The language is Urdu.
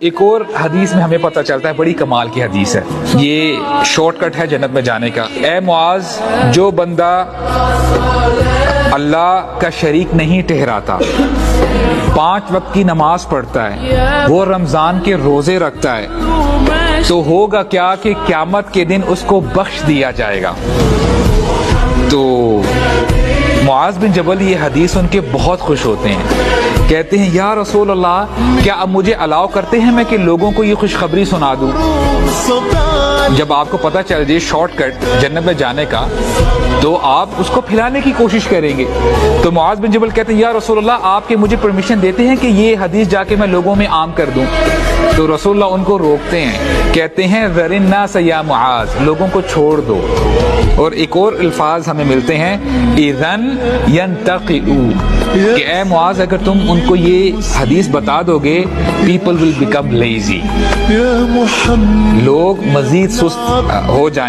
ایک اور حدیث میں ہمیں پتہ چلتا ہے، بڑی کمال کی حدیث ہے، یہ شارٹ کٹ ہے جنت میں جانے کا۔ اے معاذ، جو بندہ اللہ کا شریک نہیں ٹھہراتا، 5 وقت کی نماز پڑھتا ہے، وہ رمضان کے روزے رکھتا ہے، تو ہوگا کیا کہ قیامت کے دن اس کو بخش دیا جائے گا۔ تو معاذ بن جبل یہ حدیث سن کے بہت خوش ہوتے ہیں، کہتے ہیں یا رسول اللہ، کیا اب مجھے الاؤ کرتے ہیں میں کہ لوگوں کو یہ خوشخبری سنا دوں؟ جب آپ کو پتہ چل جائے شارٹ کٹ جنت میں جانے کا، تو آپ اس کو پھیلانے کی کوشش کریں گے۔ تو معاذ بن جبل کہتے ہیں یا رسول اللہ، آپ کے مجھے پرمیشن دیتے ہیں کہ یہ حدیث جا کے میں لوگوں میں عام کر دوں؟ تو رسول اللہ ان کو روکتے ہیں، کہتے ہیں ذر الناس یا معاذ، لوگوں کو چھوڑ دو۔ اور ایک اور الفاظ ہمیں ملتے ہیں، اذن ینتقئوا، کہ اے معاذ اگر تم ان کو یہ حدیث بتا دو گے، پیپل ول بیکم لیزی، لوگ مزید سست ہو جائیں گے۔